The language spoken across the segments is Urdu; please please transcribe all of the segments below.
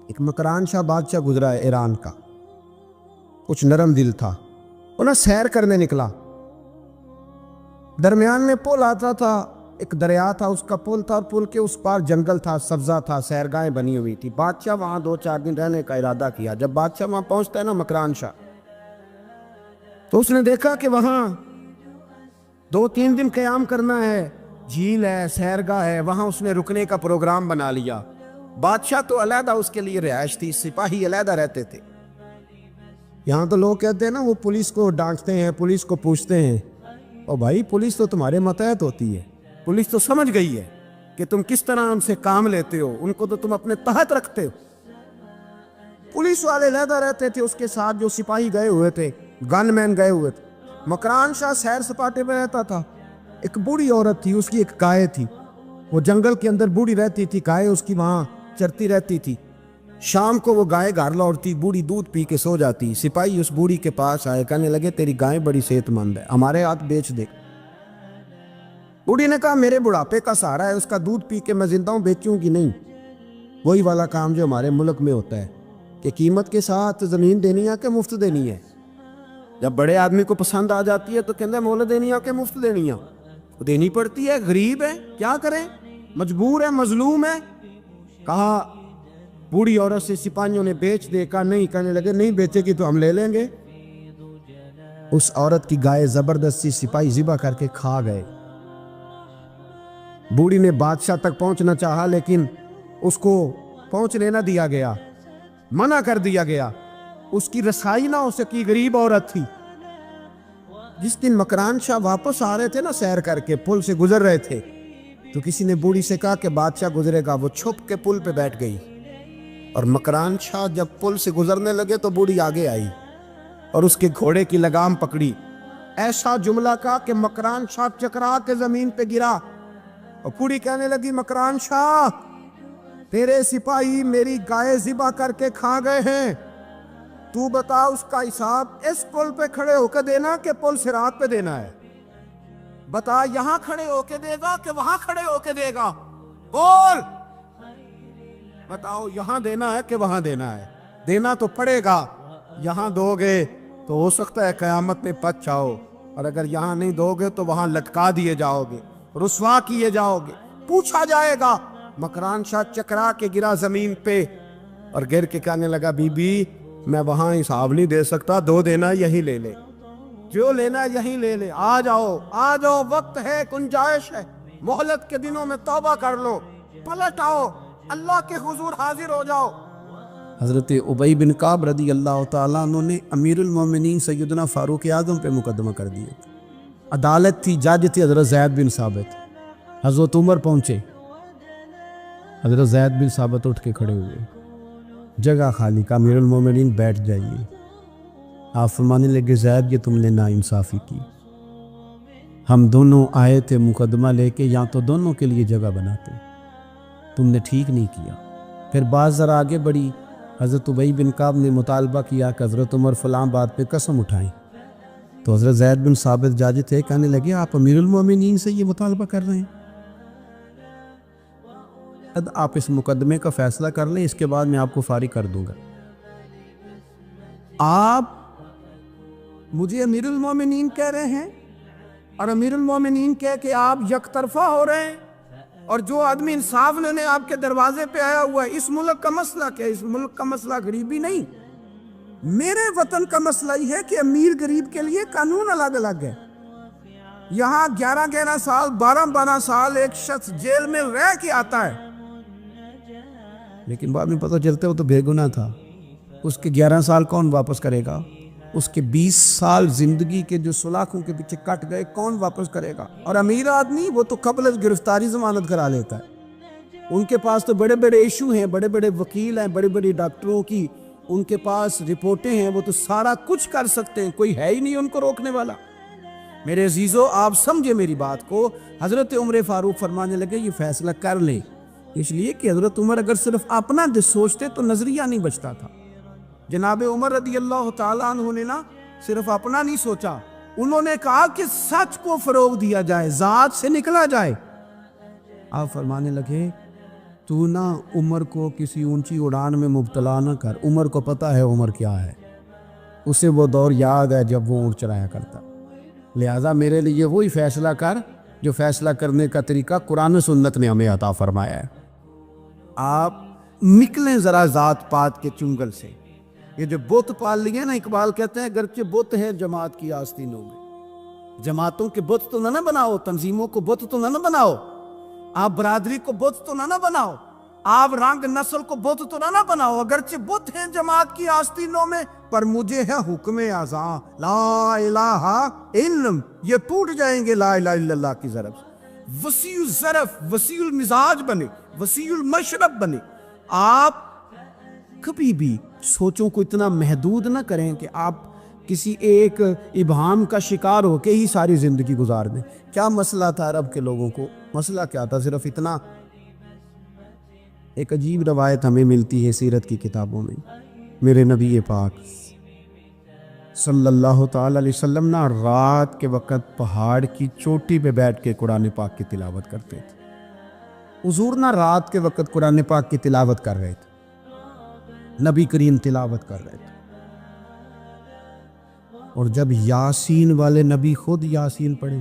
ایک مکران شاہ بادشاہ گزرا ہے ایران کا، کچھ نرم دل تھا، وہ نہ سیر کرنے نکلا، درمیان میں پل آتا تھا، ایک دریا تھا، اس کا پل تھا، اور پل کے اس پار جنگل تھا، سبزہ تھا، سیرگاہیں بنی ہوئی تھی۔ بادشاہ وہاں 2-4 دن رہنے کا ارادہ کیا۔ جب بادشاہ وہاں پہنچتا ہے نا مکران شاہ، تو اس نے دیکھا کہ وہاں 2-3 دن قیام کرنا ہے، جھیل ہے، سیرگاہ ہے، وہاں اس نے رکنے کا پروگرام بنا لیا۔ بادشاہ تو علیحدہ اس کے لیے رہائش تھی، سپاہی علیحدہ رہتے تھے۔ یہاں تو لوگ کہتے ہیں نا وہ پولیس کو ڈانٹتے ہیں، پولیس کو پوچھتے ہیں، اور بھائی پولیس تو تمہارے ماتحت ہوتی ہے، پولیس تو سمجھ گئی ہے کہ تم کس طرح ان سے کام لیتے ہو، ان کو تو تم اپنے تحت رکھتے ہو۔ پولیس والے علیحدہ رہتے تھے، اس کے ساتھ جو سپاہی گئے ہوئے تھے، گن مین گئے ہوئے تھے۔ مکران شاہ سیر سپاٹے پہ رہتا تھا۔ ایک بوڑھی عورت تھی، اس کی ایک گائے تھی، وہ جنگل کے اندر بوڑھی رہتی تھی، گائے اس کی وہاں چرتی رہتی تھی۔ شام کو وہ گائے گھر لوٹتی، بوڑھی دودھ پی کے سو جاتی۔ سپاہی اس بوڑھی کے پاس آئے، کہنے لگے تیری گائے بڑی صحت مند ہے، ہمارے ہاتھ بیچ دے۔ بوڑھی نے کہا میرے بڑھاپے کا سہارا ہے، اس کا دودھ پی کے میں زندہ ہوں، بیچوں گی نہیں۔ وہی والا کام جو ہمارے ملک میں ہوتا ہے کہ قیمت کے ساتھ زمین دینی ہے کہ مفت دینی ہے۔ جب بڑے آدمی کو پسند آ جاتی ہے تو کہتے ہیں مول دینی ہے کہ مفت دینی ہے، دینی پڑتی ہے، غریب ہے، کیا کریں، مجبور ہے، مظلوم ہے۔ کہا بوڑھی عورت سے سپاہیوں نے بیچ دے، کہا نہیں، کہنے لگے نہیں بیچے گی تو ہم لے لیں گے۔ اس عورت کی گائے زبردستی سپاہی ذبح کر کے کھا گئے۔ بوڑھی نے بادشاہ تک پہنچنا چاہا، لیکن اس کو پہنچنے نہ دیا گیا، منع کر دیا گیا، اس کی رسائی نہ ہو سکی، غریب عورت تھی۔ جس دن مکران شاہ واپس آ رہے تھے نا، سیر کر کے پل سے گزر رہے تھے، تو کسی نے بوڑھی سے کہا کہ بادشاہ گزرے گا۔ وہ چھپ کے پل پہ بیٹھ گئی، اور مکران شاہ جب پل سے گزرنے لگے تو بوڑھی آگے آئی اور اس کے گھوڑے کی لگام پکڑی، ایسا جملہ کہا کہ مکران شاہ چکرا کے زمین پہ گرا، اور بوڑھی کہنے لگی مکران شاہ تیرے سپاہی میری گائے ذبح کر کے کھا گئے ہیں، تو بتا اس کا حساب اس پل پہ کھڑے ہو کے دینا کہ پل صراط پہ دینا ہے؟ بتا یہاں کھڑے ہو کے دے گا کہ وہاں کھڑے ہو کے دے گا؟ بول، بتاؤ یہاں دینا ہے کہ وہاں دینا ہے؟ دینا تو پڑے گا، یہاں دو گے تو ہو سکتا ہے قیامت میں بچ جاؤ، اور اگر یہاں نہیں دو گے تو وہاں لٹکا دیے جاؤ گے، رسوا کیے جاؤ گے، پوچھا جائے گا۔ مکران شاہ چکرا کے گرا زمین پہ، اور گر کے کہنے لگا بی بی میں وہاں حساب نہیں دے سکتا، دو دینا یہی لے لے، جو لینا یہیں لے لے، آ جاؤ آ جاؤ، وقت ہے، گنجائش ہے، مہلت کے دنوں میں توبہ کر لو، پلٹ آؤ، اللہ کے حضور حاضر ہو جاؤ۔ حضرت ابی بن کعب رضی اللہ تعالیٰ عنہ نے امیر المومنین سیدنا فاروق اعظم پہ مقدمہ کر دیا۔ عدالت تھی، جج تھی حضرت زید بن ثابت۔ حضرت عمر پہنچے، حضرت زید بن ثابت اٹھ کے کھڑے ہوئے، جگہ خالی، کا امیر المومنین بیٹھ جائیے۔ آپ فرمانے لگے زید یہ تم نے ناانصافی کی، ہم دونوں آئے تھے مقدمہ لے کے، یا تو دونوں کے لیے جگہ بناتے، تم نے ٹھیک نہیں کیا۔ پھر بات ذرا آگے بڑھی، حضرت ابی بن کعب نے مطالبہ کیا کہ حضرت عمر فلاں بات پہ قسم اٹھائیں، تو حضرت زید بن ثابت جاج تھے، کہنے لگے آپ امیر المومنین سے یہ مطالبہ کر رہے ہیں؟ آپ اس مقدمے کا فیصلہ کر لیں، اس کے بعد میں آپ کو فارغ کر دوں گا۔ آپ مجھے امیر المومنین کہہ رہے ہیں، اور امیر المومنین کہہ کے آپ یک طرفہ ہو رہے ہیں، اور جو آدمی انصاف لینے آپ کے دروازے پہ آیا ہوا ہے، اس ملک کا مسئلہ کیا ہے؟ اس ملک کا مسئلہ غریبی نہیں، میرے وطن کا مسئلہ یہ ہے کہ امیر غریب کے لیے قانون الگ الگ ہے۔ یہاں 11 سال 12 سال ایک شخص جیل میں رہ کے آتا ہے، لیکن بعد میں پتہ چلتا ہے وہ تو بے گناہ تھا، اس کے 11 سال کون واپس کرے گا؟ اس کے 20 سال زندگی کے جو سلاخوں کے پیچھے کٹ گئے کون واپس کرے گا؟ اور امیر آدمی وہ تو قبل از گرفتاری ضمانت کرا لیتا ہے، ان کے پاس تو بڑے بڑے ایشو ہیں، بڑے بڑے وکیل ہیں، بڑے بڑے ڈاکٹروں کی ان کے پاس رپورٹیں ہیں، وہ تو سارا کچھ کر سکتے ہیں، کوئی ہے ہی نہیں ان کو روکنے والا۔ میرے عزیزو آپ سمجھے میری بات کو، حضرت عمر فاروق فرمانے لگے یہ فیصلہ کر لیں، اس لیے کہ حضرت عمر اگر صرف اپنا سوچتے تو نظریہ نہیں بچتا تھا۔ جناب عمر رضی اللہ تعالیٰ عنہ نے نا صرف اپنا نہیں سوچا، انہوں نے کہا کہ سچ کو فروغ دیا جائے، ذات سے نکلا جائے۔ آپ فرمانے لگے تو نہ عمر کو کسی اونچی اڑان میں مبتلا نہ کر، عمر کو پتہ ہے عمر کیا ہے، اسے وہ دور یاد ہے جب وہ اونٹ چرایا کرتا، لہٰذا میرے لیے وہی فیصلہ کر جو فیصلہ کرنے کا طریقہ قرآن و سنت نے ہمیں عطا فرمایا ہے۔ آپ نکلیں ذرا ذات پات کے چنگل سے، یہ جو بت پال لیے نا، اقبال کہتے ہیں گرچہ بت ہے جماعت کی آستینوں میں، جماعتوں کے بت تو نہ بناؤ، تنظیموں کو بت تو نہ بناؤ، آپ برادری کو بت تو نہ بناؤ، آپ رنگ نسل کو بت تو نہ بناؤ، اگرچہ بت ہیں جماعت کی آستینوں میں، پر مجھے ہے حکم اعزاں لا الہ الا، یہ ٹوٹ جائیں گے لا الہ الا اللہ کی ضرب سے۔ وسیع الظرف، وسیع المزاج بنے، وسیع المشرب بنے۔ آپ کبھی بھی سوچوں کو اتنا محدود نہ کریں کہ آپ کسی ایک ابہام کا شکار ہو کے ہی ساری زندگی گزار دیں۔ کیا مسئلہ تھا عرب کے لوگوں کو؟ مسئلہ کیا تھا؟ صرف اتنا، ایک عجیب روایت ہمیں ملتی ہے سیرت کی کتابوں میں، میرے نبی پاک صلی اللہ تعالی علیہ وسلم نا رات کے وقت پہاڑ کی چوٹی پہ بیٹھ کے قرآن پاک کی تلاوت کرتے تھے۔ حضور نا رات کے وقت قرآن پاک کی تلاوت کر رہے تھے، نبی کریم تلاوت کر رہے تھے، اور جب یاسین والے نبی خود یاسین پڑھے،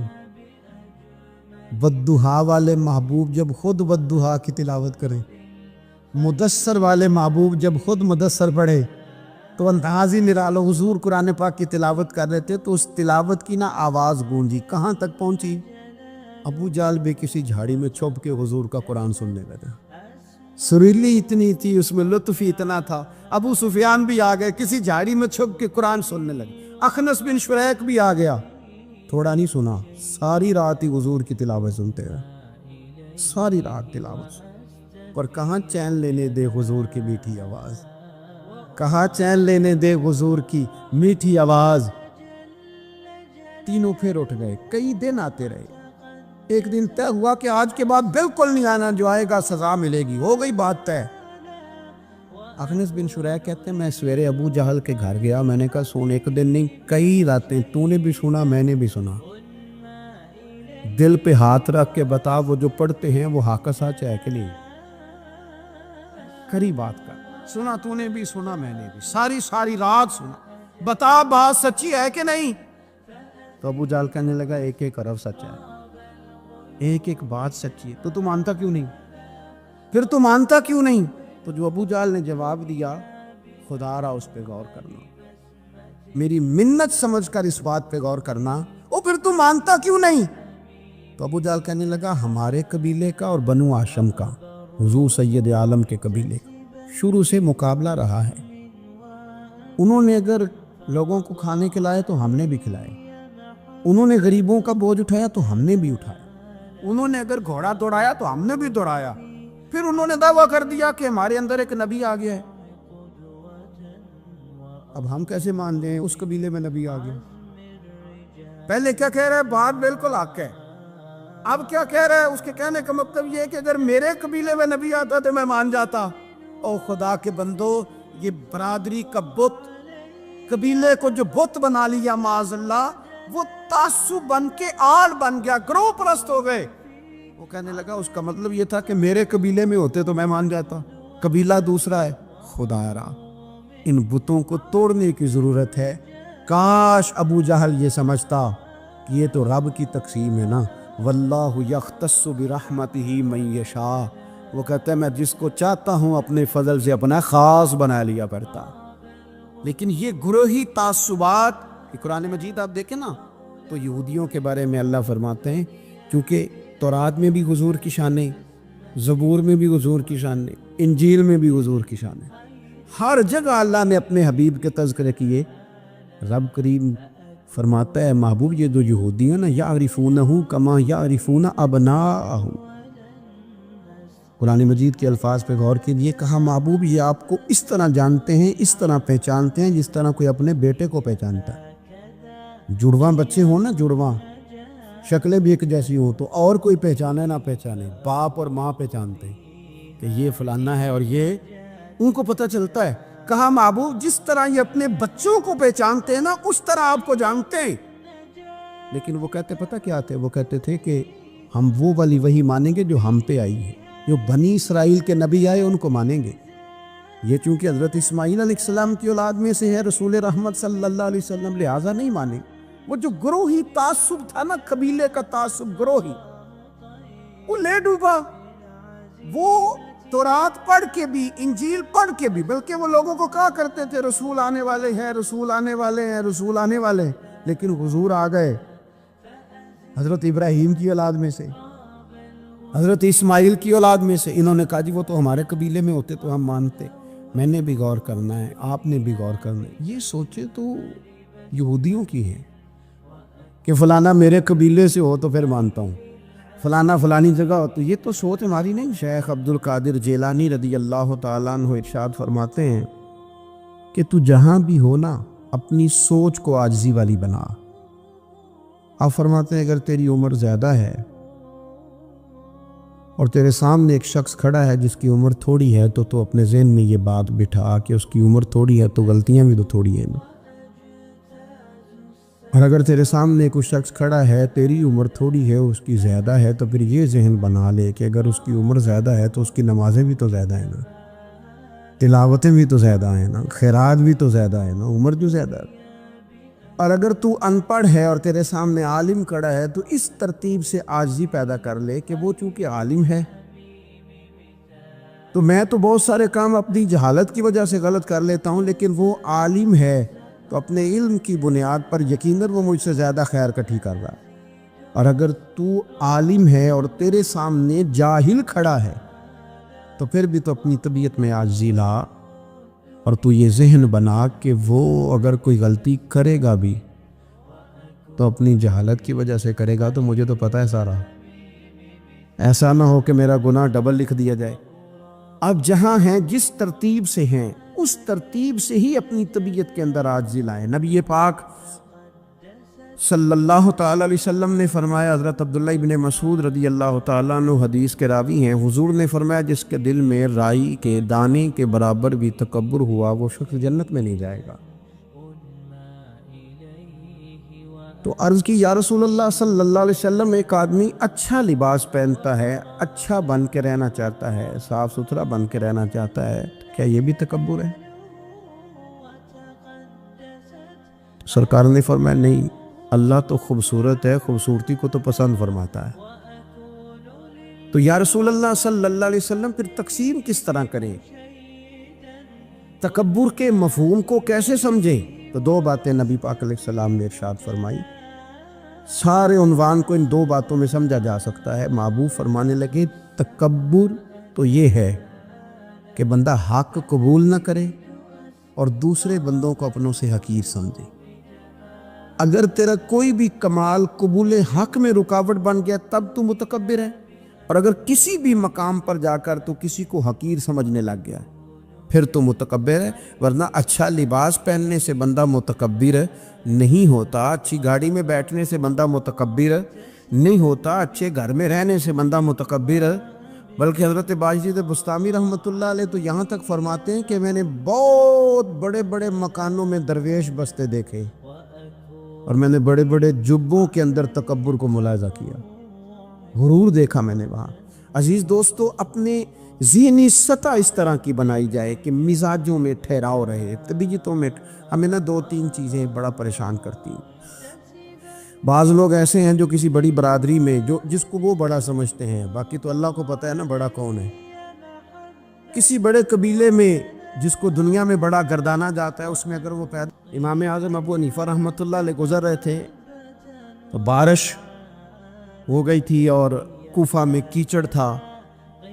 والضحیٰ والے محبوب جب خود والضحیٰ کی تلاوت کریں، مدثر والے محبوب جب خود مدثر پڑھے، تو انداز ہی نرالو۔ حضور قرآن پاک کی تلاوت کر رہے تھے تو اس تلاوت کی نا آواز گونجی، کہاں تک پہنچی؟ ابو جہل بھی کسی جھاڑی میں چھپ کے حضور کا قرآن سننے لگا۔ سریلی اتنی تھی، اس میں لطف ہی اتنا تھا، ابو سفیان بھی آ گئے کسی جھاڑی میں چھپ کے قرآن سننے لگے، اخنس بن شریک بھی آ گیا، تھوڑا نہیں سنا، ساری رات ہی حضور کی تلاوت سنتے رہے، ساری رات تلاوت۔ اور کہاں چین لینے دے حضور کی میٹھی آواز، کہاں چین لینے دے حضور کی میٹھی آواز۔ تینوں پھر اٹھ گئے، کئی دن آتے رہے، ایک دن طے ہوا کہ آج کے بعد بالکل نہیں آنا، جو آئے گا سزا ملے گی، ہو گئی بات طے۔ اخنس بن شریک کہتے ہیں میں سویرے ابو جہل کے گھر گیا، میں نے کہا سن، ایک دن نہیں کئی راتیں تو نے بھی سنا میں نے بھی سنا، دل پہ ہاتھ رکھ کے بتا وہ جو پڑھتے ہیں وہ حق سچ ہے کہ نہیں؟ کری بات کر، سنا تو نے بھی سنا میں نے بھی، ساری رات سنا، بتا بات سچی ہے کہ نہیں؟ تو ابو جہل کہنے لگا ایک ایک حرف سچ ہے، ایک ایک بات سچی ہے، تو مانتا کیوں نہیں؟ پھر تو مانتا کیوں نہیں؟ تو جو ابو جہل نے جواب دیا، خدا را اس پہ غور کرنا، میری منت سمجھ کر اس بات پہ غور کرنا، او پھر تو مانتا کیوں نہیں؟ تو ابو جہل کہنے لگا ہمارے قبیلے کا اور بنو ہاشم کا، حضور سید عالم کے قبیلے کا شروع سے مقابلہ رہا ہے، انہوں نے اگر لوگوں کو کھانے کھلائے تو ہم نے بھی کھلائے، انہوں نے غریبوں کا بوجھ اٹھایا تو ہم نے بھی اٹھایا، انہوں نے اگر گھوڑا دوڑایا تو ہم نے بھی دوڑایا، پھر انہوں نے دعویٰ کر دیا کہ ہمارے اندر ایک نبی آ گیا ہے، اب ہم کیسے مان لیں اس قبیلے میں نبی آ گیا؟ پہلے کیا کہہ رہا ہے؟ بات بالکل حق ہے، اب کیا کہہ رہا ہے؟ اس کے کہنے کا مطلب یہ ہے کہ اگر میرے قبیلے میں نبی آتا تو میں مان جاتا۔ او خدا کے بندو، یہ برادری کا بت، قبیلے کو جو بت بنا لیا معاذ اللہ، وہ تعصب بن کے آڑ بن گیا، گروہ پرست ہو گئے۔ وہ کہنے لگا اس کا مطلب یہ تھا کہ میرے قبیلے میں ہوتے تو میں مان جاتا، قبیلہ دوسرا ہے۔ خدا را، ان بتوں کو توڑنے کی ضرورت ہے۔ کاش ابو جہل یہ سمجھتا کہ یہ تو رب کی تقسیم ہے نا، واللہ یختص برحمتہ من یشاء، وہ کہتا ہے میں جس کو چاہتا ہوں اپنے فضل سے اپنا خاص بنا لیا کرتا۔ لیکن یہ گروہی تعصبات، قرآن مجید آپ دیکھیں نا تو یہودیوں کے بارے میں اللہ فرماتے ہیں، کیونکہ تورات میں بھی حضور کی شانیں، زبور میں بھی حضور کی شانیں، انجیل میں بھی حضور کی شانیں، ہر جگہ اللہ نے اپنے حبیب کے تذکرے کیے۔ رب کریم فرماتا ہے محبوب یہ جو یہودی ہیں نا، یعرفونہ کما یعرفون ابناءہم، قرآن مجید کے الفاظ پہ غور کیجئے، کہا محبوب یہ آپ کو اس طرح جانتے ہیں، اس طرح پہچانتے ہیں جس طرح کوئی اپنے بیٹے کو پہچانتا ہے۔ جڑواں بچے ہوں نا، جڑواں شکلیں بھی ایک جیسی ہوں تو اور کوئی پہچانے نہ پہچانے، باپ اور ماں پہچانتے ہیں کہ یہ فلانا ہے، اور یہ ان کو پتہ چلتا ہے۔ کہا محبوب جس طرح یہ اپنے بچوں کو پہچانتے ہیں نا، اس طرح آپ کو جانتے ہیں۔ لیکن وہ کہتے پتہ کیا تھے؟ وہ کہتے تھے کہ ہم وہ والی وحی مانیں گے جو ہم پہ آئی ہے، جو بنی اسرائیل کے نبی آئے ان کو مانیں گے. یہ چونکہ حضرت اسماعیل علیہ السلام کی اولاد میں سے ہے رسول رحمت صلی اللہ علیہ وسلم، لہٰذا نہیں مانیں. وہ جو گروہی تعصب تھا نا، قبیلے کا تعصب گروہی، وہ لے ڈوبا. وہ تورات پڑھ کے بھی، انجیل پڑھ کے بھی، بلکہ وہ لوگوں کو کہا کرتے تھے رسول آنے والے ہیں، رسول آنے والے ہیں، رسول آنے والے ہیں، لیکن حضور آ گئے حضرت ابراہیم کی اولاد میں سے، حضرت اسماعیل کی اولاد میں سے. انہوں نے کہا جی وہ تو ہمارے قبیلے میں ہوتے تو ہم مانتے. میں نے بھی غور کرنا ہے، آپ نے بھی غور کرنا ہے. یہ سوچے تو یہودیوں کی ہے کہ فلانا میرے قبیلے سے ہو تو پھر مانتا ہوں، فلانا فلانی جگہ ہو تو. یہ تو سوچ ہماری نہیں. شیخ عبد القادر جیلانی رضی اللہ تعالیٰ عنہ ارشاد فرماتے ہیں کہ تو جہاں بھی ہو نا، اپنی سوچ کو عاجزی والی بنا. آپ فرماتے ہیں اگر تیری عمر زیادہ ہے اور تیرے سامنے ایک شخص کھڑا ہے جس کی عمر تھوڑی ہے، تو اپنے ذہن میں یہ بات بٹھا کہ اس کی عمر تھوڑی ہے تو غلطیاں بھی تو تھوڑی ہیں نا. اور اگر تیرے سامنے کوئی شخص کھڑا ہے، تیری عمر تھوڑی ہے، اس کی زیادہ ہے، تو پھر یہ ذہن بنا لے کہ اگر اس کی عمر زیادہ ہے تو اس کی نمازیں بھی تو زیادہ ہیں نا، تلاوتیں بھی تو زیادہ ہیں نا، خیرات بھی تو زیادہ ہے نا، عمر جو زیادہ ہے. اور اگر تو ان پڑھ ہے اور تیرے سامنے عالم کھڑا ہے تو اس ترتیب سے عاجزی پیدا کر لے کہ وہ چونکہ عالم ہے تو میں تو بہت سارے کام اپنی جہالت کی وجہ سے غلط کر لیتا ہوں، لیکن وہ عالم ہے تو اپنے علم کی بنیاد پر یقیناً وہ مجھ سے زیادہ خیر کٹھی کر رہا ہے. اور اگر تو عالم ہے اور تیرے سامنے جاہل کھڑا ہے تو پھر بھی تو اپنی طبیعت میں عاجزی لا اور تو یہ ذہن بنا کہ وہ اگر کوئی غلطی کرے گا بھی تو اپنی جہالت کی وجہ سے کرے گا، تو مجھے تو پتہ ہے سارا. ایسا نہ ہو کہ میرا گناہ ڈبل لکھ دیا جائے. اب جہاں ہیں جس ترتیب سے ہیں اس ترتیب سے ہی اپنی طبیعت کے اندر عاجزی لائیں. نبی پاک صلی اللہ تعالیٰ علیہ وسلم نے فرمایا، حضرت عبداللہ ابن مسعود رضی اللہ تعالیٰ عنہ حدیث کے راوی ہیں، حضور نے فرمایا جس کے دل میں رائی کے دانے کے برابر بھی تکبر ہوا وہ شخص جنت میں نہیں جائے گا. تو عرض کی یا رسول اللہ صلی اللہ علیہ وسلم، ایک آدمی اچھا لباس پہنتا ہے، اچھا بن کے رہنا چاہتا ہے، صاف ستھرا بن کے رہنا چاہتا ہے، کیا یہ بھی تکبر ہے؟ سرکار نے فرمایا نہیں، اللہ تو خوبصورت ہے، خوبصورتی کو تو پسند فرماتا ہے. تو یا رسول اللہ صلی اللہ علیہ وسلم پھر تقسیم کس طرح کریں؟ تکبر کے مفہوم کو کیسے سمجھیں؟ تو دو باتیں نبی پاک علیہ السلام نے ارشاد فرمائی. سارے عنوان کو ان دو باتوں میں سمجھا جا سکتا ہے. محبوب فرمانے لگے تکبر تو یہ ہے کہ بندہ حق قبول نہ کرے اور دوسرے بندوں کو اپنوں سے حقیر سمجھے. اگر تیرا کوئی بھی کمال قبول حق میں رکاوٹ بن گیا تب تو متکبر ہے، اور اگر کسی بھی مقام پر جا کر تو کسی کو حقیر سمجھنے لگ گیا پھر تو متکبر ہے. ورنہ اچھا لباس پہننے سے بندہ متکبر نہیں ہوتا، اچھی گاڑی میں بیٹھنے سے بندہ متکبر نہیں ہوتا، اچھے گھر میں رہنے سے بندہ متکبر. بلکہ حضرت باجید بستامی رحمۃ اللہ علیہ تو یہاں تک فرماتے ہیں کہ میں نے بہت بڑے بڑے مکانوں میں درویش بستے دیکھے اور میں نے بڑے بڑے جبوں کے اندر تکبر کو ملاحظہ کیا، غرور دیکھا میں نے وہاں. عزیز دوستو، اپنے ذہنی سطح اس طرح کی بنائی جائے کہ مزاجوں میں ٹھہراؤ رہے، طبیعتوں میں. ہمیں نا دو تین چیزیں بڑا پریشان کرتی ہیں. بعض لوگ ایسے ہیں جو کسی بڑی برادری میں جس کو وہ بڑا سمجھتے ہیں، باقی تو اللہ کو پتہ ہے نا بڑا کون ہے. کسی بڑے قبیلے میں جس کو دنیا میں بڑا گردانا جاتا ہے، اس میں اگر وہ پیدا. امام اعظم ابو حنیفہ رحمۃ اللہ علیہ گزر رہے تھے تو بارش ہو گئی تھی اور کوفہ میں کیچڑ تھا،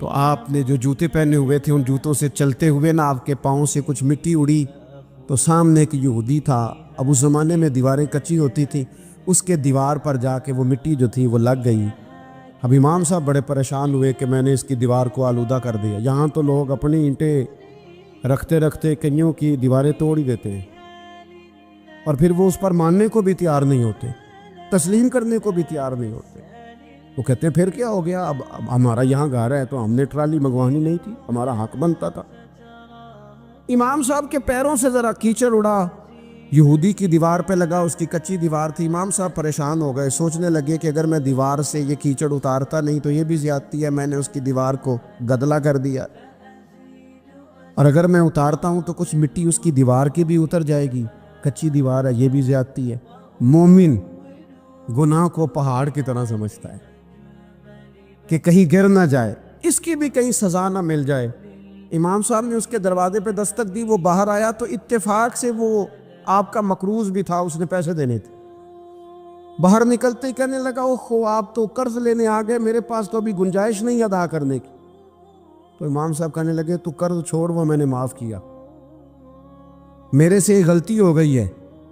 تو آپ نے جو جوتے پہنے ہوئے تھے ان جوتوں سے چلتے ہوئے نا آپ کے پاؤں سے کچھ مٹی اڑی، تو سامنے ایک یہودی تھا. اب اس زمانے میں دیواریں کچی ہوتی تھی، اس کے دیوار پر جا کے وہ مٹی جو تھی وہ لگ گئی. اب امام صاحب بڑے پریشان ہوئے کہ میں نے اس کی دیوار کو آلودہ کر دیا. یہاں تو لوگ اپنی اینٹیں رکھتے رکھتے کئیوں کی دیواریں توڑ ہی دیتے ہیں، اور پھر وہ اس پر ماننے کو بھی تیار نہیں ہوتے، تسلیم کرنے کو بھی تیار نہیں ہوتے. وہ کہتے ہیں پھر کیا ہو گیا، اب ہمارا یہاں گھر ہے تو ہم نے ٹرالی منگوانی نہیں تھی، ہمارا حق بنتا تھا. امام صاحب کے پیروں سے ذرا کیچڑ اڑا، یہودی کی دیوار پہ لگا، اس کی کچی دیوار تھی۔ امام صاحب پریشان ہو گئے، سوچنے لگے کہ اگر میں دیوار سے یہ کیچڑ اتارتا نہیں تو یہ بھی زیادتی ہے، میں نے اس کی دیوار کو گدلا کر دیا، اور اگر میں اتارتا ہوں تو کچھ مٹی اس کی دیوار کی بھی اتر جائے گی، کچی دیوار ہے، یہ بھی زیادتی ہے۔ مومن گناہ کو پہاڑ کی طرح سمجھتا ہے کہ کہیں گر نہ جائے، اس کی بھی کہیں سزا نہ مل جائے۔ امام صاحب نے اس کے دروازے پہ دستک دی، وہ باہر آیا تو اتفاق سے وہ آپ کا مقروض بھی تھا، اس نے پیسے دینے تھے۔ باہر نکلتے ہی کہنے لگا، اوہ آپ تو قرض لینے آ گئے، میرے پاس تو ابھی گنجائش نہیں ادا کرنے کی۔ تو امام صاحب کہنے لگے، تو قرض چھوڑ، وہ میں نے معاف کیا، میرے سے ایک غلطی ہو گئی ہے۔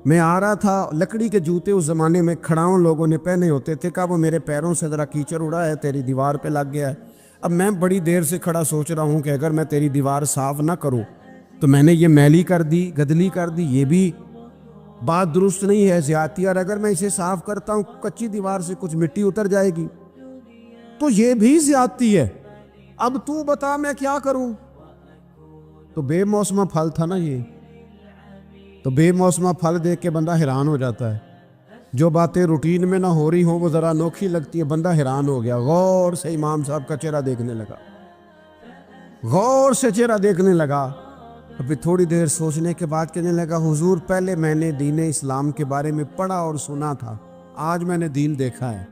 میں آ رہا تھا، لکڑی کے جوتے اس زمانے میں کھڑاؤں لوگوں نے پہنے ہوتے تھے، کہا وہ میرے پیروں سے ذرا کیچڑ اڑا ہے، تیری دیوار پہ لگ گیا ہے۔ اب میں بڑی دیر سے کھڑا سوچ رہا ہوں کہ اگر میں تیری دیوار صاف نہ کروں تو میں نے یہ میلی کر دی، گدلی کر دی، یہ بھی بات درست نہیں ہے، زیادتی، اور اگر میں اسے صاف کرتا ہوں کچی دیوار سے کچھ مٹی اتر جائے گی تو یہ بھی زیادتی ہے، اب تو بتا میں کیا کروں۔ تو بے موسمہ پھل تھا نا یہ، تو بے موسمہ پھل دیکھ کے بندہ حیران ہو جاتا ہے، جو باتیں روٹین میں نہ ہو رہی ہوں وہ ذرا انوکھی لگتی ہے، بندہ حیران ہو گیا، غور سے امام صاحب کا چہرہ دیکھنے لگا، غور سے چہرہ دیکھنے لگا۔ ابھی تھوڑی دیر سوچنے کے بعد کہنے لگا، حضور پہلے میں نے دین اسلام کے بارے میں پڑھا اور سنا تھا، آج میں نے دین دیکھا ہے۔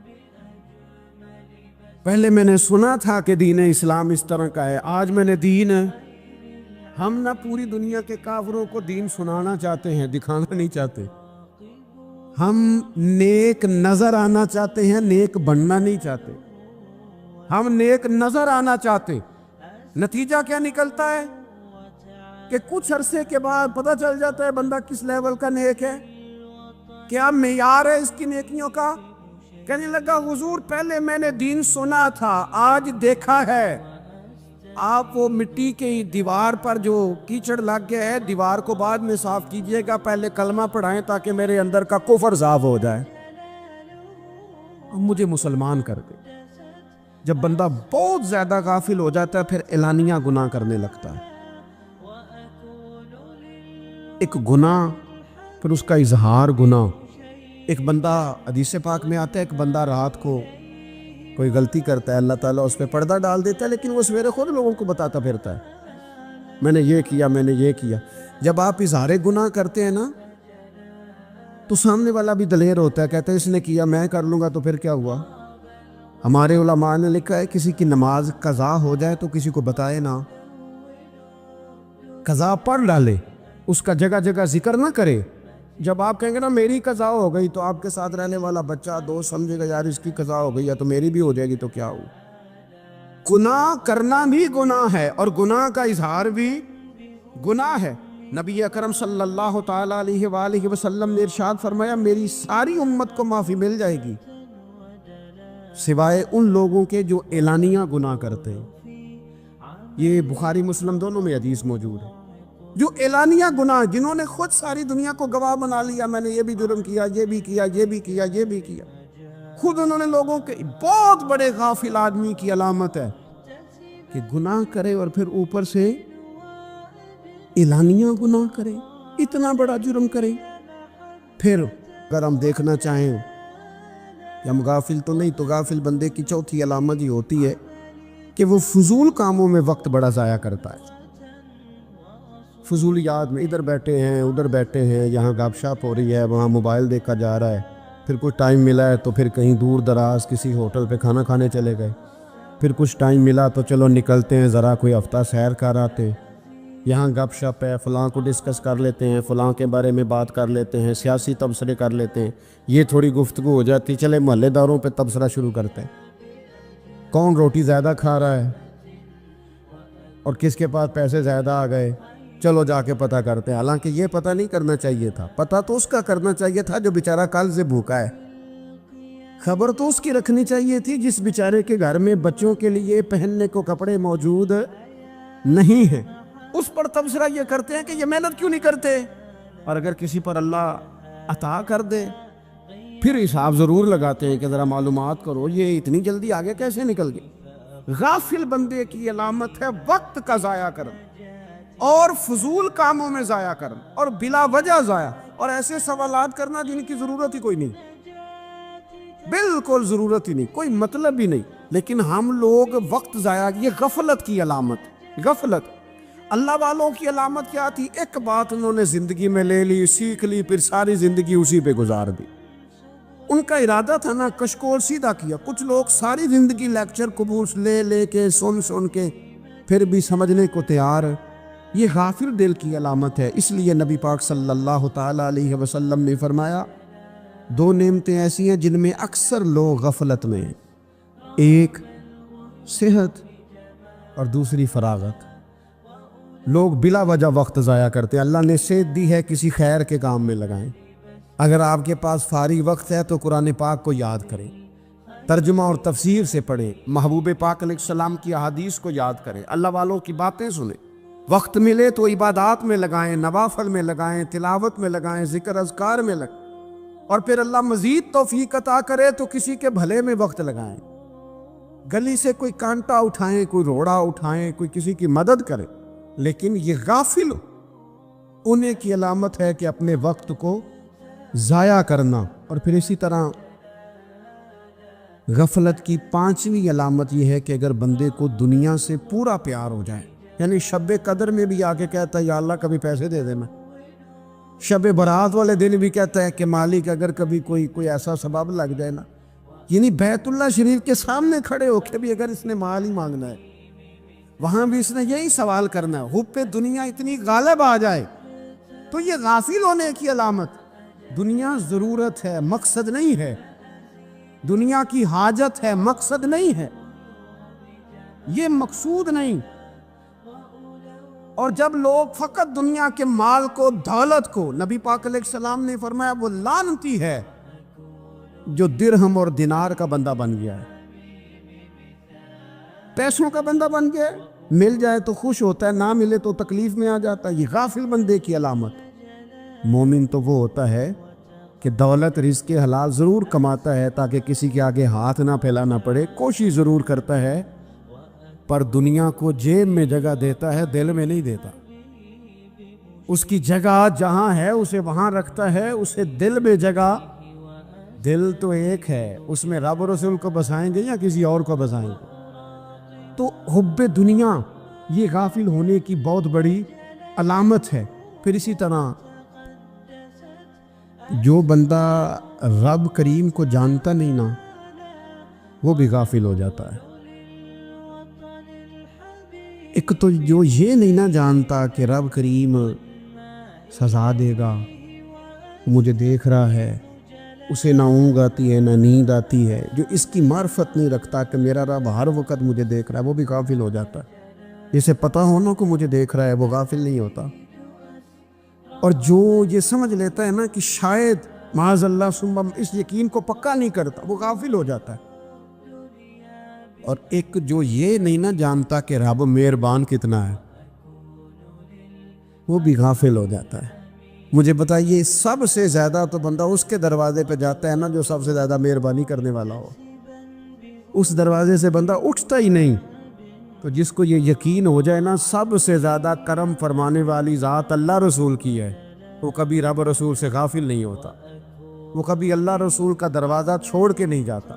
پہلے میں نے سنا تھا کہ دین اسلام اس طرح کا ہے، آج میں نے دین، ہم نہ پوری دنیا کے کافروں کو دین سنانا چاہتے ہیں، دکھانا نہیں چاہتے، ہم نیک نظر آنا چاہتے ہیں، نیک بننا نہیں چاہتے، ہم نیک نظر آنا چاہتے۔ نتیجہ کیا نکلتا ہے کہ کچھ عرصے کے بعد پتہ چل جاتا ہے بندہ کس لیول کا نیک ہے، کیا معیار ہے اس کی نیکیوں کا۔ کہنے لگا، حضور پہلے میں نے دین سنا تھا، آج دیکھا ہے۔ آپ وہ مٹی کی دیوار پر جو کیچڑ لگ گیا ہے، دیوار کو بعد میں صاف کیجئے گا، پہلے کلمہ پڑھائیں تاکہ میرے اندر کا کفر صاف ہو جائے، مجھے مسلمان کر دے۔ جب بندہ بہت زیادہ غافل ہو جاتا ہے پھر اعلانیہ گناہ کرنے لگتا ہے، ایک گناہ پھر اس کا اظہار گناہ۔ ایک بندہ، حدیث پاک میں آتا ہے، ایک بندہ رات کو کوئی غلطی کرتا ہے، اللہ تعالیٰ اس پہ پردہ ڈال دیتا ہے، لیکن وہ سویرے خود لوگوں کو بتاتا پھرتا ہے، میں نے یہ کیا، میں نے یہ کیا۔ جب آپ اظہار گناہ کرتے ہیں نا تو سامنے والا بھی دلیر ہوتا ہے، کہتا ہے اس نے کیا، میں کر لوں گا تو پھر کیا ہوا۔ ہمارے علماء نے لکھا ہے کسی کی نماز قضا ہو جائے تو کسی کو بتائے نہ، قضا پڑھ ڈالے، اس کا جگہ جگہ ذکر نہ کرے۔ جب آپ کہیں گے نا میری قضا ہو گئی تو آپ کے ساتھ رہنے والا بچہ دوست سمجھے گا یار اس کی قضا ہو گئی ہے تو میری بھی ہو جائے گی تو کیا ہو۔ گناہ کرنا بھی گناہ ہے اور گناہ کا اظہار بھی گناہ ہے۔ نبی اکرم صلی اللہ تعالیٰ علیہ وآلہ وسلم نے ارشاد فرمایا، میری ساری امت کو معافی مل جائے گی سوائے ان لوگوں کے جو اعلانیہ گناہ کرتے ہیں۔ یہ بخاری مسلم دونوں میں حدیث موجود ہے۔ جو اعلانیہ گناہ، جنہوں نے خود ساری دنیا کو گواہ بنا لیا، میں نے یہ بھی جرم کیا، یہ بھی کیا، یہ بھی کیا، یہ بھی کیا، خود انہوں نے لوگوں کے، بہت بڑے غافل آدمی کی علامت ہے کہ گناہ کرے اور پھر اوپر سے اعلانیہ گناہ کرے، اتنا بڑا جرم کرے۔ پھر اگر ہم دیکھنا چاہیں کہ ہم غافل تو نہیں، تو غافل بندے کی چوتھی علامت یہ ہوتی ہے کہ وہ فضول کاموں میں وقت بڑا ضائع کرتا ہے۔ فضولیات میں ادھر بیٹھے ہیں، ادھر بیٹھے ہیں، یہاں گپ شپ ہو رہی ہے، وہاں موبائل دیکھا جا رہا ہے، پھر کچھ ٹائم ملا ہے تو پھر کہیں دور دراز کسی ہوٹل پہ کھانا کھانے چلے گئے، پھر کچھ ٹائم ملا تو چلو نکلتے ہیں ذرا کوئی ہفتہ سیر کر آتے ہیں، یہاں گپ شپ ہے، فلاں کو ڈسکس کر لیتے ہیں، فلاں کے بارے میں بات کر لیتے ہیں، سیاسی تبصرے کر لیتے ہیں، یہ تھوڑی گفتگو ہو جاتی، چلے محلے داروں پہ تبصرہ شروع کرتے ہیں، کون روٹی زیادہ کھا رہا ہے اور کس کے پاس پیسے زیادہ آ گئے، چلو جا کے پتہ کرتے ہیں۔ حالانکہ یہ پتہ نہیں کرنا چاہیے تھا، پتہ تو اس کا کرنا چاہیے تھا جو بیچارہ کل سے بھوکا ہے، خبر تو اس کی رکھنی چاہیے تھی جس بیچارے کے گھر میں بچوں کے لیے پہننے کو کپڑے موجود نہیں ہیں، اس پر تبصرہ یہ کرتے ہیں کہ یہ محنت کیوں نہیں کرتے، اور اگر کسی پر اللہ عطا کر دے پھر حساب ضرور لگاتے ہیں کہ ذرا معلومات کرو یہ اتنی جلدی آگے کیسے نکل گئے۔ غافل بندے کی علامت ہے وقت کا ضائع کرنا اور فضول کاموں میں ضائع کرنا اور بلا وجہ ضائع، اور ایسے سوالات کرنا جن کی ضرورت ہی کوئی نہیں، بالکل ضرورت ہی نہیں، کوئی مطلب بھی نہیں، لیکن ہم لوگ وقت ضائع، یہ غفلت کی علامت، غفلت۔ اللہ والوں کی علامت کیا تھی؟ ایک بات انہوں نے زندگی میں لے لی، سیکھ لی، پھر ساری زندگی اسی پہ گزار دی۔ ان کا ارادہ تھا نا، کشکول سیدھا کیا۔ کچھ لوگ ساری زندگی لیکچر قبول لے کے سن کے پھر بھی سمجھنے کو تیار، یہ غافل دل کی علامت ہے۔ اس لیے نبی پاک صلی اللہ تعالی علیہ وسلم نے فرمایا، دو نعمتیں ایسی ہیں جن میں اکثر لوگ غفلت میں ہیں، ایک صحت اور دوسری فراغت۔ لوگ بلا وجہ وقت ضائع کرتے ہیں۔ اللہ نے صحت دی ہے، کسی خیر کے کام میں لگائیں۔ اگر آپ کے پاس فارغ وقت ہے تو قرآن پاک کو یاد کریں، ترجمہ اور تفسیر سے پڑھیں، محبوب پاک علیہ السلام کی احادیث کو یاد کریں، اللہ والوں کی باتیں سنیں۔ وقت ملے تو عبادات میں لگائیں، نوافل میں لگائیں، تلاوت میں لگائیں، ذکر اذکار میں لگائیں، اور پھر اللہ مزید توفیق عطا کرے تو کسی کے بھلے میں وقت لگائیں۔ گلی سے کوئی کانٹا اٹھائیں، کوئی روڑا اٹھائیں، کوئی کسی کی مدد کریں، لیکن یہ غافل انہیں کی علامت ہے کہ اپنے وقت کو ضائع کرنا۔ اور پھر اسی طرح غفلت کی پانچویں علامت یہ ہے کہ اگر بندے کو دنیا سے پورا پیار ہو جائے، یعنی شب قدر میں بھی آگے کہتا ہے یا اللہ کبھی پیسے دے دے، میں شب برات والے دن بھی کہتا ہے کہ مالک اگر کبھی کوئی ایسا سبب لگ جائے نا، یعنی بیت اللہ شریف کے سامنے کھڑے ہو کے بھی اگر اس نے مال ہی مانگنا ہے، وہاں بھی اس نے یہی سوال کرنا ہے، حب پہ دنیا اتنی غالب آ جائے، تو یہ غافل ہونے کی علامت۔ دنیا ضرورت ہے، مقصد نہیں ہے، دنیا کی حاجت ہے، مقصد نہیں ہے، یہ مقصود نہیں۔ اور جب لوگ فقط دنیا کے مال کو، دولت کو، نبی پاک علیہ السلام نے فرمایا وہ لعنتی ہے جو درہم اور دینار کا بندہ بن گیا ہے، پیسوں کا بندہ بن گیا ہے، مل جائے تو خوش ہوتا ہے، نہ ملے تو تکلیف میں آ جاتا ہے۔ یہ غافل بندے کی علامت۔ مومن تو وہ ہوتا ہے کہ دولت رزق حلال ضرور کماتا ہے تاکہ کسی کے آگے ہاتھ نہ پھیلانا پڑے، کوشش ضرور کرتا ہے، پر دنیا کو جیب میں جگہ دیتا ہے، دل میں نہیں دیتا۔ اس کی جگہ جہاں ہے اسے وہاں رکھتا ہے، اسے دل میں جگہ، دل تو ایک ہے، اس میں رب رسول کو بسائیں گے یا کسی اور کو بسائیں گے؟ تو حب دنیا یہ غافل ہونے کی بہت بڑی علامت ہے۔ پھر اسی طرح جو بندہ رب کریم کو جانتا نہیں نا، وہ بھی غافل ہو جاتا ہے۔ ایک تو جو یہ نہیں نہ جانتا کہ رب کریم سزا دے گا، مجھے دیکھ رہا ہے، اسے نہ اونگ آتی ہے نہ نیند آتی ہے، جو اس کی معرفت نہیں رکھتا کہ میرا رب ہر وقت مجھے دیکھ رہا ہے، وہ بھی غافل ہو جاتا ہے۔ جسے پتہ ہونا کہ مجھے دیکھ رہا ہے وہ غافل نہیں ہوتا۔ اور جو یہ سمجھ لیتا ہے نا کہ شاید معاذ اللہ ثم، اس یقین کو پکا نہیں کرتا، وہ غافل ہو جاتا ہے۔ اور ایک جو یہ نہیں نہ جانتا کہ رب مہربان کتنا ہے، وہ بھی غافل ہو جاتا ہے۔ مجھے بتائیے سب سے زیادہ تو بندہ اس کے دروازے پہ جاتا ہے نا جو سب سے زیادہ مہربانی کرنے والا ہو، اس دروازے سے بندہ اٹھتا ہی نہیں۔ تو جس کو یہ یقین ہو جائے نا سب سے زیادہ کرم فرمانے والی ذات اللہ رسول کی ہے، وہ کبھی رب رسول سے غافل نہیں ہوتا، وہ کبھی اللہ رسول کا دروازہ چھوڑ کے نہیں جاتا،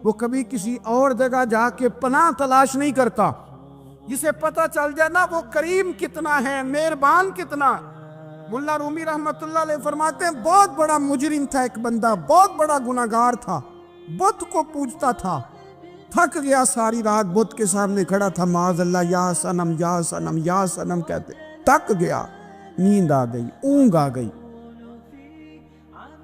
وہ کبھی کسی اور جگہ جا کے پناہ تلاش نہیں کرتا۔ جسے پتہ چل جائے نا وہ کریم کتنا ہے، مہربان کتنا۔ ملا رومی رحمت اللہ علیہ فرماتے ہیں بہت بڑا مجرم تھا ایک بندہ، بہت بڑا گناہگار تھا، بت کو پوجتا تھا، تھک گیا، ساری رات بت کے سامنے کھڑا تھا، معاذ اللہ یا صنم یا صنم یا صنم کہتے، تھک گیا، نیند آ گئی، اونگ آ گئی۔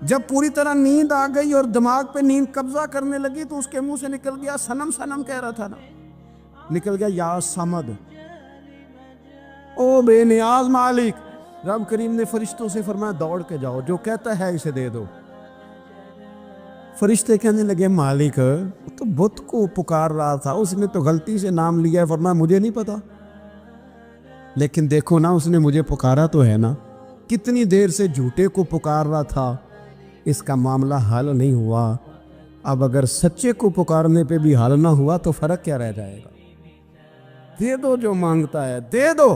جب پوری طرح نیند آ گئی اور دماغ پہ نیند قبضہ کرنے لگی تو اس کے منہ سے نکل گیا، صنم صنم کہہ رہا تھا نا، نکل گیا یا صمد، او بے نیاز مالک۔ رب کریم نے فرشتوں سے فرمایا دوڑ کے جاؤ، جو کہتا ہے اسے دے دو۔ فرشتے کہنے لگے مالک تو بت کو پکار رہا تھا، اس نے تو غلطی سے نام لیا ہے، فرمایا مجھے نہیں پتا، لیکن دیکھو نا اس نے مجھے پکارا تو ہے نا، کتنی دیر سے جھوٹے کو پکار رہا تھا، اس کا معاملہ حل نہیں ہوا، اب اگر سچے کو پکارنے پہ بھی حل نہ ہوا تو فرق کیا رہ جائے گا؟ دے دو جو مانگتا ہے، دے دو۔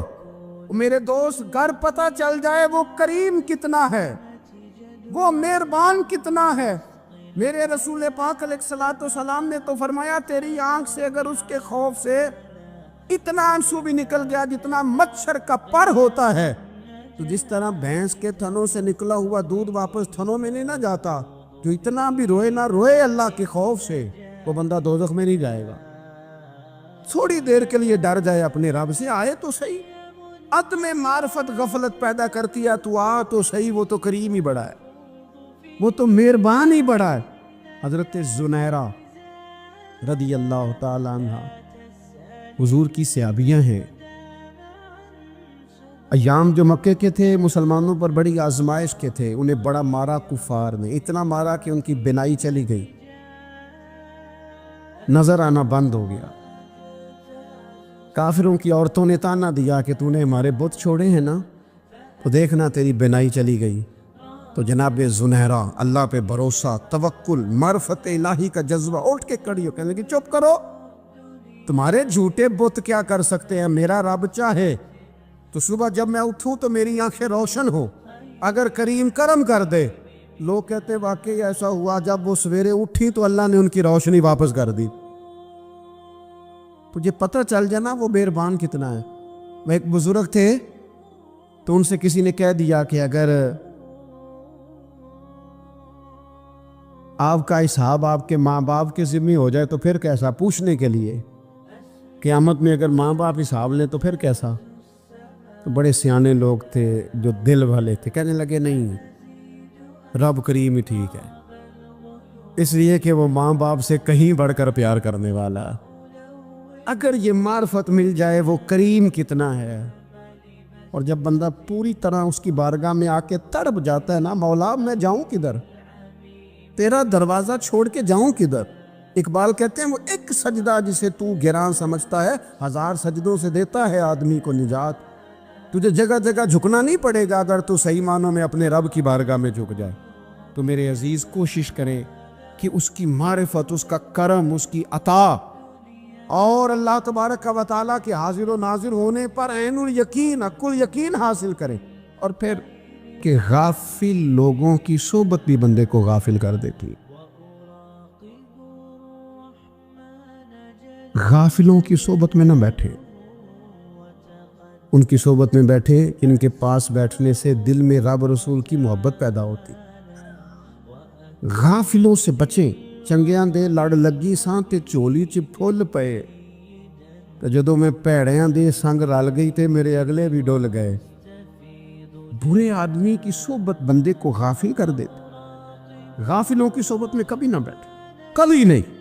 میرے دوست گر پتہ چل جائے وہ کریم کتنا ہے، وہ مہربان کتنا ہے۔ میرے رسول پاک علیہ الصلوۃ والسلام نے تو فرمایا تیری آنکھ سے اگر اس کے خوف سے اتنا آنسو بھی نکل گیا جتنا مچھر کا پر ہوتا ہے، تو جس طرح بھینس کے تھنوں سے نکلا ہوا دودھ واپس تھنوں میں نہیں نہ جاتا، جو اتنا بھی روئے نہ روئے اللہ کے خوف سے، وہ بندہ دوزخ میں نہیں جائے گا۔ تھوڑی دیر کے لیے ڈر جائے اپنے رب سے، آئے تو صحیح۔ عدم معرفت غفلت پیدا کرتی ہے، تو آ تو صحیح، وہ تو کریم ہی بڑا ہے، وہ تو مہربان ہی بڑا ہے۔ حضرت زنیرہ رضی اللہ تعالی عنہ حضور کی صحابیاں ہیں۔ ایام جو مکے کے تھے مسلمانوں پر بڑی آزمائش کے تھے، انہیں بڑا مارا کفار نے، اتنا مارا کہ ان کی بینائی چلی گئی، نظر آنا بند ہو گیا۔ کافروں کی عورتوں نے تانا دیا کہ تو نے ہمارے بت چھوڑے ہیں نا، تو دیکھنا تیری بینائی چلی گئی۔ تو جناب زنیرہ اللہ پہ بھروسہ، توکل، معرفت الہی کا جذبہ، اٹھ کے کھڑی ہو کہنے لگی چپ کرو، تمہارے جھوٹے بت کیا کر سکتے ہیں، میرا رب چاہے تو صبح جب میں اٹھوں تو میری آنکھیں روشن ہو، اگر کریم کرم کر دے۔ لوگ کہتے واقعی ایسا ہوا، جب وہ سویرے اٹھی تو اللہ نے ان کی روشنی واپس کر دی۔ تجھے پتہ چل جانا وہ مہربان کتنا ہے۔ وہ ایک بزرگ تھے تو ان سے کسی نے کہہ دیا کہ اگر آپ کا حساب آپ کے ماں باپ کے ذمہ ہو جائے تو پھر کیسا، پوچھنے کے لیے قیامت میں اگر ماں باپ حساب لیں تو پھر کیسا۔ تو بڑے سیانے لوگ تھے جو دل والے تھے، کہنے لگے نہیں، رب کریم ہی ٹھیک ہے، اس لیے کہ وہ ماں باپ سے کہیں بڑھ کر پیار کرنے والا۔ اگر یہ معرفت مل جائے وہ کریم کتنا ہے، اور جب بندہ پوری طرح اس کی بارگاہ میں آ کے تڑپ جاتا ہے نا، مولا میں جاؤں کدھر، تیرا دروازہ چھوڑ کے جاؤں کدھر۔ اقبال کہتے ہیں وہ ایک سجدہ جسے تو گراں سمجھتا ہے، 1000 سجدوں سے دیتا ہے آدمی کو نجات۔ تجھے جگہ جگہ جھکنا نہیں پڑے گا اگر تو صحیح معنوں میں اپنے رب کی بارگاہ میں جھک جائے۔ تو میرے عزیز کوشش کریں کہ اس کی معرفت، اس کا کرم، اس کی عطا اور اللہ تبارک و تعالیٰ کے حاضر و ناظر ہونے پر عین الیقین، حق الیقین حاصل کریں۔ اور پھر کہ غافل لوگوں کی صحبت بھی بندے کو غافل کر دیتی، غافلوں کی صحبت میں نہ بیٹھے، ان کی صحبت میں بیٹھے جن کے پاس بیٹھنے سے دل میں رب رسول کی محبت پیدا ہوتی۔ غافلوں سے بچیں، چنگیاں دے لڑ لگی ساں تے چولی چ پھل پئے، تو جدوں میں پیڑیاں دے سنگ رل گئی تے میرے اگلے بھی ڈول گئے۔ برے آدمی کی صحبت بندے کو غافل کر دیتے، غافلوں کی صحبت میں کبھی نہ بیٹھے، کبھی نہیں۔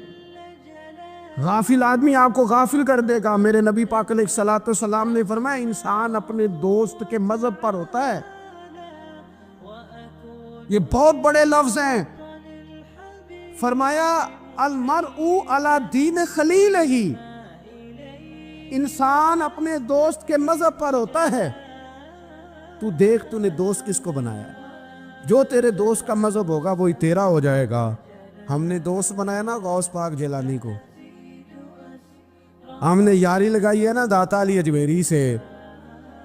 غافل آدمی آپ کو غافل کر دے گا۔ میرے نبی پاک علیہ الصلوۃ والسلام نے فرمایا انسان اپنے دوست کے مذہب پر ہوتا ہے۔ یہ بہت بڑے لفظ ہیں۔ فرمایا المرء علی دین خلیلہ، انسان اپنے دوست کے مذہب پر ہوتا ہے۔ تو دیکھ تو نے دوست کس کو بنایا، جو تیرے دوست کا مذہب ہوگا وہی تیرا ہو جائے گا۔ ہم نے دوست بنایا نا غوث پاک جیلانی کو، ہم نے یاری لگائی ہے نا داتا علی اجمیری سے،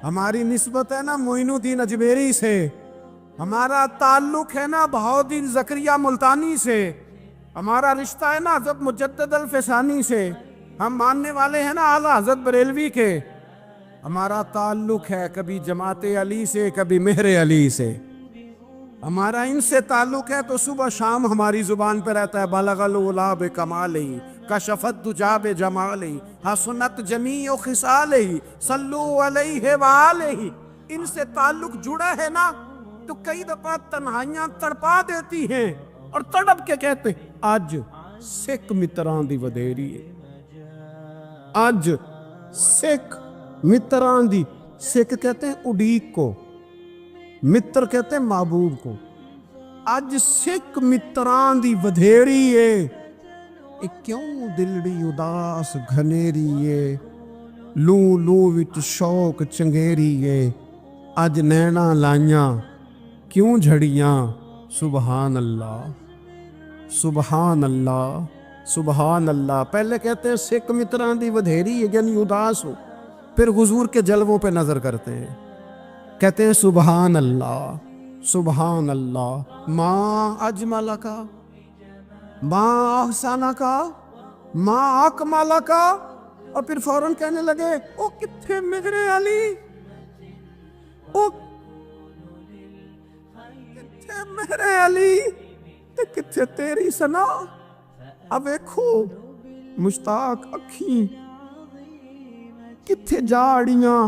ہماری نسبت ہے نا معین الدین اجمیری سے، ہمارا تعلق ہے نا بہاؤالدین زکریا ملتانی سے، ہمارا رشتہ ہے نا حضرت مجدد الفسانی سے، ہم ماننے والے ہیں نا اعلیٰ حضرت بریلوی کے، ہمارا تعلق ہے کبھی جماعت علی سے کبھی مہر علی سے، ہمارا ان سے تعلق ہے تو صبح شام ہماری زبان پہ رہتا ہے بلغ العلا بکمالہ کشفت دجا بجمالہ حسنت جمیع خصالہ صلو علیہ وآلہ۔ ان سے تعلق جڑا ہے نا تو کئی دفعہ تنہائیاں تڑپا دیتی ہیں اور تڑپ کے کہتے اج سکھ متران دی ودیری ہے، اج سکھ متران دی، سکھ کہتے ہیں اڈیق کو، متر کہتے ہیں محبوب کو، اج سکھ متران دی ودھیری ہے، کیوں دلڑی اداس گھنیری ہے، لو لو وچ شوق چنگیری ہے، اج نینا لائیاں کیوں جھڑیاں، سبحان اللہ سبحان اللہ سبحان اللہ۔ پہلے کہتے ہیں سکھ متران دی ودھیری ہے یعنی اداس ہو، پھر حضور کے جلووں پہ نظر کرتے ہیں، کہتے ہیں سبحان اللہ سبحان اللہ، ما اجملک، ما احسنک، ما اکملک، اور پھر فوراً کہنے لگے او کتھے میرے علی، او کتھے میرے علی تے کتھے تیری سنا۔ اب ویکھو مشتاق اکھیں کتھے جا اڑیاں